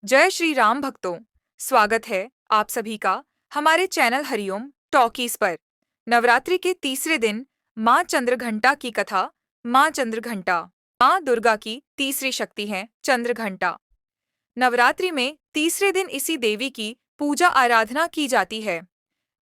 जय श्री राम भक्तों। स्वागत है आप सभी का हमारे चैनल हरिओम टॉकीज पर। नवरात्रि के तीसरे दिन माँ चंद्रघंटा की कथा। माँ चंद्रघंटा माँ दुर्गा की तीसरी शक्ति है चंद्रघंटा। नवरात्रि में तीसरे दिन इसी देवी की पूजा आराधना की जाती है।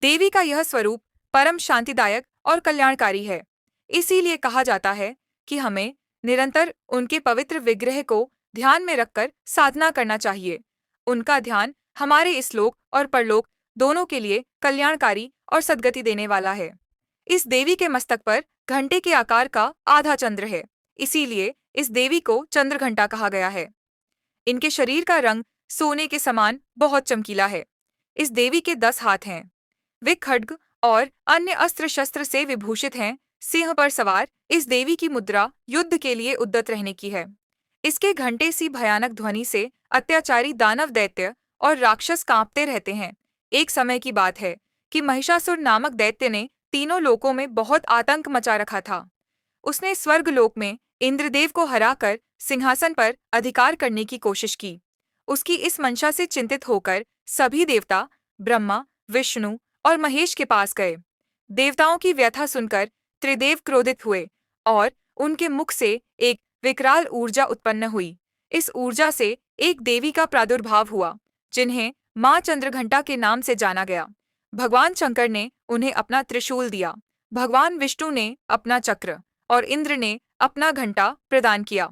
देवी का यह स्वरूप परम शांतिदायक और कल्याणकारी है। इसीलिए कहा जाता है कि हमें निरंतर उनके पवित्र विग्रह को ध्यान में रखकर साधना करना चाहिए। उनका ध्यान हमारे इस लोक और परलोक दोनों के लिए कल्याणकारी और सद्गति देने वाला है। इस देवी के मस्तक पर घंटे के आकार का आधा चंद्र है, इसीलिए इस देवी को चंद्रघंटा कहा गया है। इनके शरीर का रंग सोने के समान बहुत चमकीला है। इस देवी के 10 हाथ हैं। वे खड्ग और अन्य अस्त्र शस्त्र से विभूषित हैं। सिंह पर सवार इस देवी की मुद्रा युद्ध के लिए उद्यत रहने की है। इसके घंटे सी भयानक ध्वनि से अत्याचारी दानव दैत्य और राक्षस कांपते रहते हैं। एक समय की बात है कि महिषासुर नामक दैत्य ने तीनों लोकों में बहुत आतंक मचा रखा था। उसने स्वर्ग लोक में इंद्रदेव को हराकर सिंहासन पर अधिकार करने की कोशिश की। उसकी इस मंशा से चिंतित होकर सभी देवता ब्रह्मा, विष्णु और महेश के पास गए। देवताओं की व्यथा सुनकर त्रिदेव क्रोधित हुए और उनके मुख से एक विकराल ऊर्जा उत्पन्न हुई। इस ऊर्जा से एक देवी का प्रादुर्भाव हुआ, जिन्हें माँ चंद्रघंटा के नाम से जाना गया। भगवान शंकर ने उन्हें अपना त्रिशूल दिया, भगवान विष्णु ने अपना चक्र और इंद्र ने अपना घंटा प्रदान किया।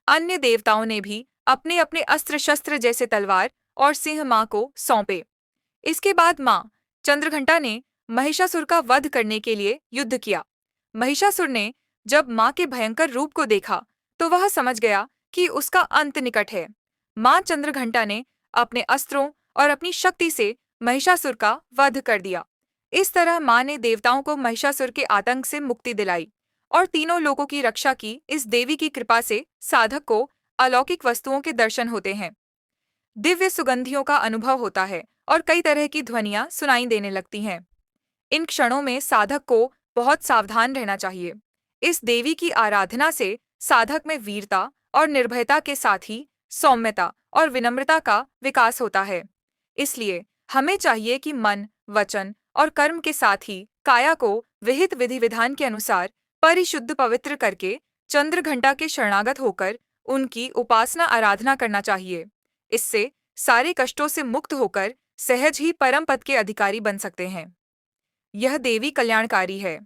अन्य देवताओं ने भी अपने अपने अस्त्र शस्त्र जैसे तलवार और सिंह माँ को सौंपे। इसके बाद माँ चंद्रघंटा ने महिषासुर का वध करने के लिए युद्ध किया। महिषासुर ने जब माँ के भयंकर रूप को देखा तो वह समझ गया कि उसका अंत निकट है। माँ चंद्रघंटा ने अपने अस्त्रों और अपनी शक्ति से महिषासुर का वध कर दिया। इस तरह माँ ने देवताओं को महिषासुर के आतंक से मुक्ति दिलाई और तीनों लोगों की रक्षा की। इस देवी की कृपा से साधक को अलौकिक वस्तुओं के दर्शन होते हैं, दिव्य सुगंधियों का अनुभव होता है और कई तरह की ध्वनियां सुनाई देने लगती हैं। इन क्षणों में साधक को बहुत सावधान रहना चाहिए। इस देवी की आराधना से साधक में वीरता और निर्भयता के साथ ही सौम्यता और विनम्रता का विकास होता है। इसलिए हमें चाहिए कि मन, वचन और कर्म के साथ ही काया को विहित विधि विधान के अनुसार परिशुद्ध पवित्र करके चंद्रघंटा के शरणागत होकर उनकी उपासना आराधना करना चाहिए। इससे सारे कष्टों से मुक्त होकर सहज ही परम पद के अधिकारी बन सकते हैं। यह देवी कल्याणकारी है।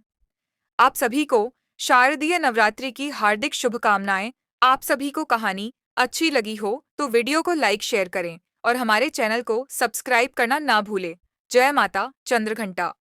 आप सभी को शारदीय नवरात्रि की हार्दिक शुभकामनाएं। आप सभी को कहानी अच्छी लगी हो तो वीडियो को लाइक शेयर करें और हमारे चैनल को सब्सक्राइब करना ना भूलें। जय माता चंद्रघंटा।